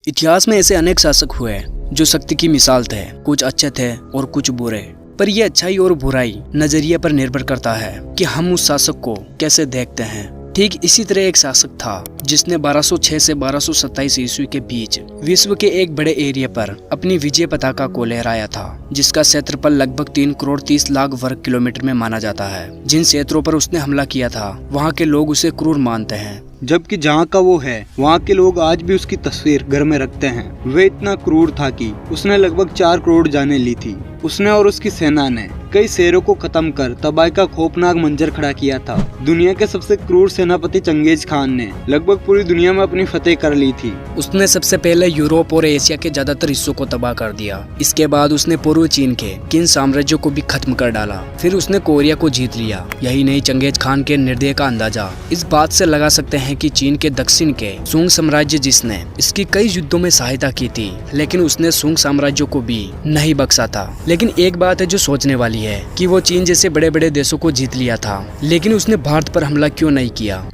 इतिहास में ऐसे अनेक शासक हुए जो शक्ति की मिसाल थे। कुछ अच्छे थे और कुछ बुरे, पर यह अच्छाई और बुराई नजरिए पर निर्भर करता है कि हम उस शासक को कैसे देखते हैं। ठीक इसी तरह एक शासक था जिसने 1206 से 1227 ईस्वी के बीच विश्व के एक बड़े एरिया पर अपनी विजय पताका को लहराया था, जिसका क्षेत्रफल लगभग 3 करोड़ 30 लाख वर्ग किलोमीटर में माना जाता है। जिन क्षेत्रों पर उसने हमला किया था वहाँ के लोग उसे क्रूर मानते हैं, जबकि जहाँ का वो है वहाँ के लोग आज भी उसकी तस्वीर घर में रखते हैं। वे इतना क्रूर था कि उसने लगभग 4 करोड़ जानें ली थी। उसने और उसकी सेना ने कई शहरों को खत्म कर तबाही का खौफनाक मंजर खड़ा किया था। दुनिया के सबसे क्रूर सेनापति चंगेज खान ने लगभग पूरी दुनिया में अपनी फतेह कर ली थी। उसने सबसे पहले यूरोप और एशिया के ज्यादातर हिस्सों को तबाह कर दिया। इसके बाद उसने पूर्व चीन के किन साम्राज्यों को भी खत्म कर डाला। फिर उसने कोरिया को जीत लिया। यही नहीं, चंगेज खान के निर्दय का अंदाजा इस बात से लगा सकते हैं कि चीन के दक्षिण के सुंग साम्राज्य, जिसने इसकी कई युद्धों में सहायता की थी, लेकिन उसने सुंग साम्राज्यों को भी नहीं बख्शा था। लेकिन एक बात है जो सोचने वाली है कि वो चीन जैसे बड़े बड़े देशों को जीत लिया था, लेकिन उसने भारत पर हमला क्यों नहीं किया।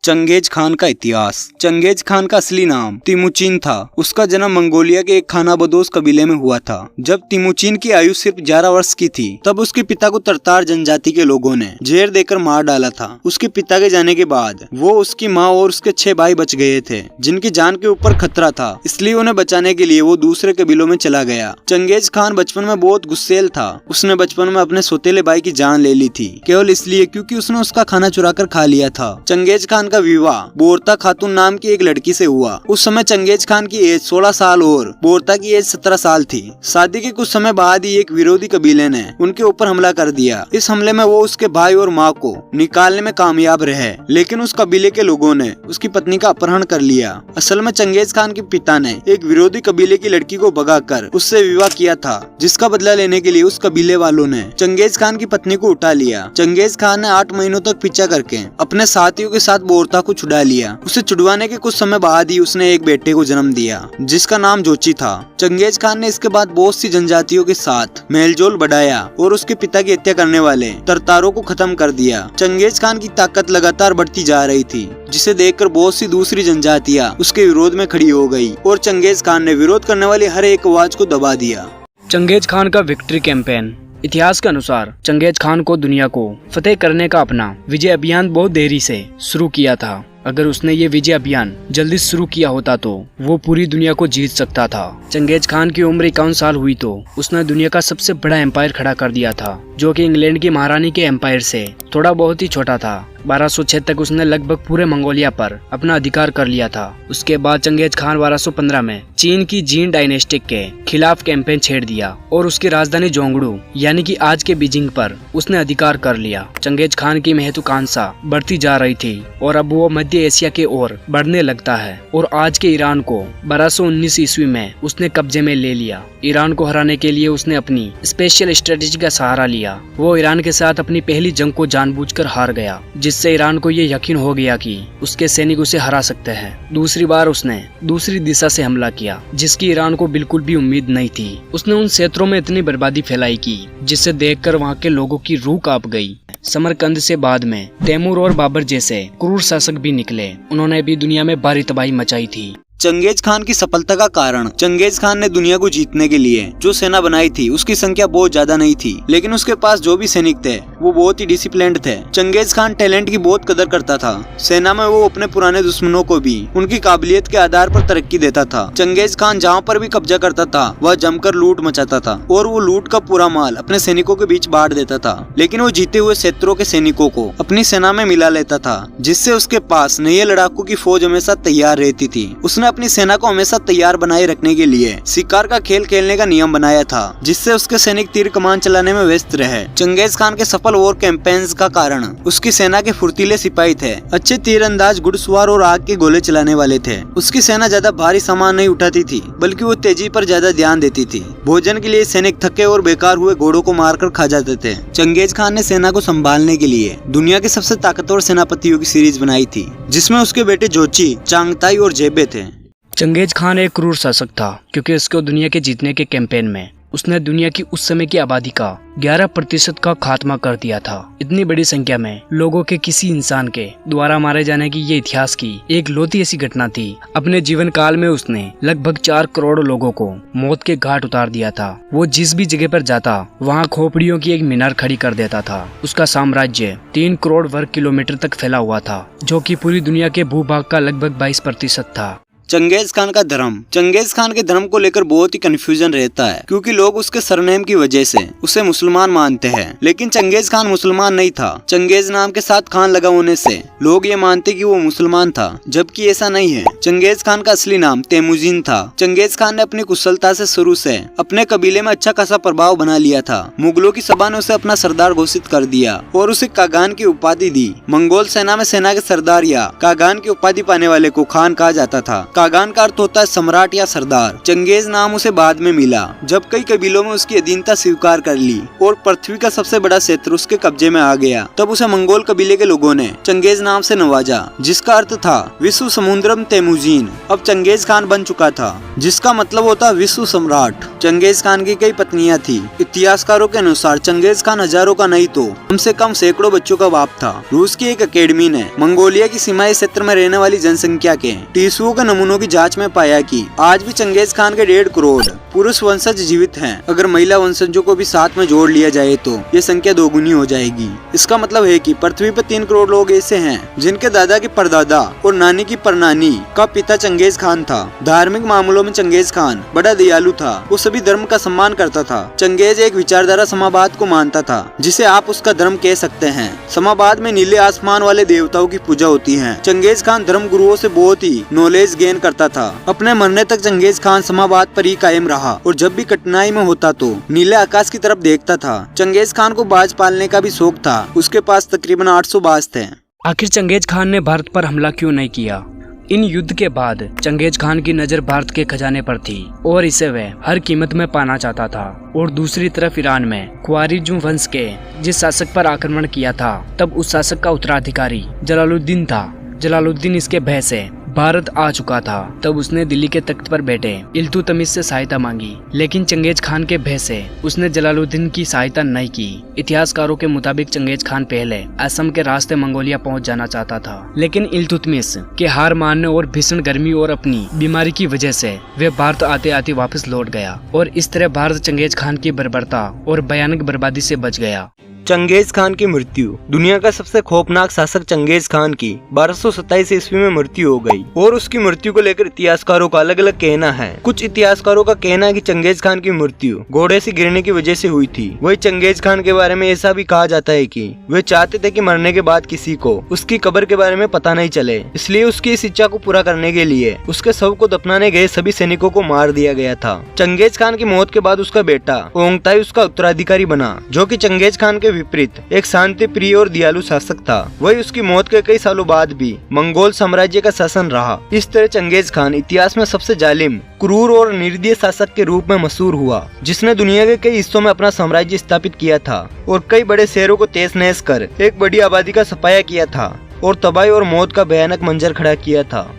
चंगेज खान का इतिहास। चंगेज खान का असली नाम तिमुचिन था। उसका जन्म मंगोलिया के एक खानाबदोश कबीले में हुआ था। जब तिमुचिन की आयु सिर्फ 11 वर्ष की थी तब उसके पिता को तरतार जनजाति के लोगों ने जहर देकर मार डाला था। उसके पिता के जाने के बाद वो, उसकी माँ और उसके 6 भाई बच गए थे, जिनकी जान के ऊपर खतरा था। इसलिए उन्हें बचाने के लिए वो दूसरे कबीलों में चला गया। चंगेज खान बचपन में बहुत गुस्सैल था। उसने बचपन में अपने सौतेले भाई की जान ले ली थी, केवल इसलिए क्योंकि उसने उसका खाना चुरा कर खा लिया था। चंगेज खान का विवाह बोरता खातून नाम की एक लड़की से हुआ। उस समय चंगेज खान की एज 16 साल और बोरता की एज 17 साल थी। शादी के कुछ समय बाद ही एक विरोधी कबीले ने उनके ऊपर हमला कर दिया। इस हमले में वो उसके भाई और माँ को निकालने में कामयाब रहे, लेकिन उस कबीले के लोगों ने उसकी पत्नी का अपहरण कर लिया। असल में चंगेज खान के पिता ने एक विरोधी कबीले की लड़की को भगाकर उससे विवाह किया था, जिसका बदला लेने के लिए उस कबीले वालों ने चंगेज खान की पत्नी को उठा लिया। चंगेज खान ने 8 महीनों तक पीछा करके अपने साथियों के साथ बोरता को छुड़ा लिया। उसे छुड़वाने के कुछ समय बाद ही उसने एक बेटे को जन्म दिया, जिसका नाम जोची था। चंगेज खान ने इसके बाद बहुत सी जनजातियों के साथ मेलजोल बढ़ाया और उसके पिता की हत्या करने वाले तरतारों को खत्म कर दिया। चंगेज खान की ताकत लगातार बढ़ती जा रही थी, जिसे देखकर बहुत सी दूसरी जनजातियां उसके विरोध में खड़ी हो गई और चंगेज खान ने विरोध करने वाली हर एक आवाज को दबा दिया। चंगेज खान का विक्ट्री कैंपेन। इतिहास के अनुसार चंगेज खान को दुनिया को फतेह करने का अपना विजय अभियान बहुत देरी से शुरू किया था। अगर उसने ये विजय अभियान जल्दी शुरू किया होता तो वो पूरी दुनिया को जीत सकता था। चंगेज खान की उम्र 51 साल हुई तो उसने दुनिया का सबसे बड़ा एम्पायर खड़ा कर दिया था, जो कि इंग्लैंड की महारानी के एम्पायर से थोड़ा बहुत ही छोटा था। 1206 तक उसने लगभग पूरे मंगोलिया पर अपना अधिकार कर लिया था। उसके बाद चंगेज खान 1215 में चीन की जीन डायनेस्टिक के खिलाफ कैंपेन छेड़ दिया और उसकी राजधानी जोंगडू यानी कि आज के बीजिंग पर उसने अधिकार कर लिया। चंगेज खान की महत्वाकांक्षा बढ़ती जा रही थी और अब वो मध्य एशिया के ओर बढ़ने लगता है और आज के ईरान को 1219 ईस्वी में उसने कब्जे में ले लिया। ईरान को हराने के लिए उसने अपनी स्पेशल स्ट्रेटेजी का सहारा लिया। वो ईरान के साथ अपनी पहली जंग को जानबूझकर हार गया, जिससे ईरान को ये यकीन हो गया कि उसके सैनिक उसे हरा सकते हैं। दूसरी बार उसने दूसरी दिशा से हमला किया, जिसकी ईरान को बिल्कुल भी उम्मीद नहीं थी। उसने उन क्षेत्रों में इतनी बर्बादी फैलाई की जिसे देखकर वहाँ के लोगों की रूह कांप गई। समरकंद से बाद में तैमूर और बाबर जैसे क्रूर शासक भी निकले। उन्होंने भी दुनिया में भारी तबाही मचाई थी। चंगेज खान की सफलता का कारण, चंगेज खान ने दुनिया को जीतने के लिए जो सेना बनाई थी उसकी संख्या बहुत ज्यादा नहीं थी, लेकिन उसके पास जो भी सैनिक थे वो बहुत ही डिसिप्लिन्ड थे। चंगेज खान टैलेंट की बहुत कदर करता था। सेना में वो अपने पुराने दुश्मनों को भी उनकी काबिलियत के आधार पर तरक्की देता था। चंगेज खान जहाँ पर भी कब्जा करता था वह जमकर लूट मचाता था और वो लूट का पूरा माल अपने सैनिकों के बीच बांट देता था। लेकिन वो जीते हुए क्षेत्रों के सैनिकों को अपनी सेना में मिला लेता था, जिससे उसके पास नए लड़ाकों की फौज हमेशा तैयार रहती थी। उसने अपनी सेना को हमेशा तैयार बनाए रखने के लिए शिकार का खेल खेलने का नियम बनाया था, जिससे उसके सैनिक तीर कमान चलाने में व्यस्त रहे। चंगेज खान के सफल वॉर कैंपेन्स का कारण उसकी सेना के फुर्तीले सिपाही थे, अच्छे तीरंदाज, घुड़सवार और आग के गोले चलाने वाले थे। उसकी सेना ज्यादा भारी सामान नहीं उठाती थी, बल्कि वो तेजी पर ज्यादा ध्यान देती थी। भोजन के लिए सैनिक थके और बेकार हुए घोड़ों को मारकर खा जाते थे। चंगेज खान ने सेना को संभालने के लिए दुनिया के सबसे ताकतवर सेनापतियों की सीरीज बनाई थी, जिसमें उसके बेटे जोची, चांगताई और जेबे थे। चंगेज खान एक क्रूर शासक था क्योंकि उसको दुनिया के जीतने के कैंपेन में उसने दुनिया की उस समय की आबादी का 11% का खात्मा कर दिया था। इतनी बड़ी संख्या में लोगों के किसी इंसान के द्वारा मारे जाने की ये इतिहास की एक लौती ऐसी घटना थी। अपने जीवन काल में उसने लगभग 4 करोड़ लोगों को मौत के घाट उतार दिया था। वो जिस भी जगह पर जाता वहाँ खोपड़ियों की एक मीनार खड़ी कर देता था। उसका साम्राज्य 3 करोड़ वर्ग किलोमीटर तक फैला हुआ था, जो कि पूरी दुनिया के भूभाग का लगभग 22% था। चंगेज खान का धर्म। चंगेज खान के धर्म को लेकर बहुत ही कंफ्यूजन रहता है, क्योंकि लोग उसके सरनेम की वजह से उसे मुसलमान मानते हैं, लेकिन चंगेज खान मुसलमान नहीं था। चंगेज नाम के साथ खान लगा होने से लोग ये मानते कि वो मुसलमान था, जबकि ऐसा नहीं है। चंगेज खान का असली नाम तेमुजीन था। चंगेज खान ने अपनी कुशलता से शुरू से अपने कबीले में अच्छा खासा प्रभाव बना लिया था। मुगलों की सभा ने उसे अपना सरदार घोषित कर दिया और उसे कागान की उपाधि दी। मंगोल सेना में सेना के सरदार या कागान की उपाधि पाने वाले को खान कहा जाता था। कागान का अर्थ होता है सम्राट या सरदार। चंगेज नाम उसे बाद में मिला जब कई कबीलों में उसकी अधीनता स्वीकार कर ली और पृथ्वी का सबसे बड़ा क्षेत्र उसके कब्जे में आ गया। तब उसे मंगोल कबीले के लोगों ने चंगेज नाम से नवाजा, जिसका अर्थ था विश्व समुद्रम तेमुजीन। अब चंगेज खान बन चुका था, जिसका मतलब होता विश्व सम्राट। चंगेज खान की कई पत्नियां थी। इतिहासकारों के अनुसार चंगेज खान हजारों का नहीं तो कम से कम सैकड़ों बच्चों का बाप था। रूस की एक अकेडमी ने मंगोलिया की सीमाई क्षेत्र में रहने वाली जनसंख्या के टिश्युओं के नमूनों की जांच में पाया कि आज भी चंगेज खान के 1.5 करोड़ पुरुष वंशज जीवित हैं। अगर महिला वंशजों को भी साथ में जोड़ लिया जाए तो ये संख्या दोगुनी हो जाएगी। इसका मतलब है कि पृथ्वी पर 3 करोड़ लोग ऐसे हैं जिनके दादा की परदादा और नानी की परनानी का पिता चंगेज खान था। धार्मिक मामलों में चंगेज खान बड़ा दयालु था। वो सभी धर्म का सम्मान करता था। चंगेज एक विचारधारा समाबाद को मानता था, जिसे आप उसका धर्म कह सकते हैं। समाबाद में नीले आसमान वाले देवताओं की पूजा होती है। चंगेज खान धर्म गुरुओं से बहुत ही नॉलेज गेन करता था। अपने मरने तक चंगेज खान समाबाद पर ही कायम रहा और जब भी कठिनाई में होता तो नीले आकाश की तरफ देखता था। चंगेज खान को बाज पालने का भी शौक था। उसके पास तकरीबन 800 बाज थे। आखिर चंगेज खान ने भारत पर हमला क्यों नहीं किया? इन युद्ध के बाद चंगेज खान की नजर भारत के खजाने पर थी और इसे वह हर कीमत में पाना चाहता था। और दूसरी तरफ ईरान में ख्वारिज्म वंश के जिस शासक पर आक्रमण किया था, तब उस शासक का उत्तराधिकारी जलालुद्दीन था। जलालुद्दीन इसके भय से भारत आ चुका था। तब उसने दिल्ली के तख्त पर बैठे इल्तुतमिश से सहायता मांगी, लेकिन चंगेज खान के भय से उसने जलालुद्दीन की सहायता नहीं की। इतिहासकारों के मुताबिक चंगेज खान पहले असम के रास्ते मंगोलिया पहुंच जाना चाहता था, लेकिन इल्तुतमिश के हार मानने और भीषण गर्मी और अपनी बीमारी की वजह से वे भारत आते आते वापस लौट गया और इस तरह भारत चंगेज खान की बर्बरता और भयानक बर्बादी से बच गया। चंगेज खान की मृत्यु। दुनिया का सबसे खौफनाक शासक चंगेज खान की 1227 ईस्वी में मृत्यु हो गई और उसकी मृत्यु को लेकर इतिहासकारों का अलग अलग कहना है। कुछ इतिहासकारों का कहना है कि चंगेज खान की मृत्यु घोड़े से गिरने की वजह से हुई थी। वही चंगेज खान के बारे में ऐसा भी कहा जाता है कि वे चाहते थे कि मरने के बाद किसी को उसकी कब्र के बारे में पता नहीं चले, इसलिए उसकी इस इच्छा को पूरा करने के लिए उसके शव को दफनाने गए सभी सैनिकों को मार दिया गया था। चंगेज खान की मौत के बाद उसका बेटा ओंगताई उसका उत्तराधिकारी बना, जो कि चंगेज खान के विपरीत एक शांति प्रिय और दयालु शासक था। वही उसकी मौत के कई सालों बाद भी मंगोल साम्राज्य का शासन रहा। इस तरह चंगेज खान इतिहास में सबसे जालिम, क्रूर और निर्दयी शासक के रूप में मशहूर हुआ, जिसने दुनिया के कई हिस्सों में अपना साम्राज्य स्थापित किया था और कई बड़े शहरों को तहस नहस कर एक बड़ी आबादी का सफाया किया था और तबाही और मौत का भयानक मंजर खड़ा किया था।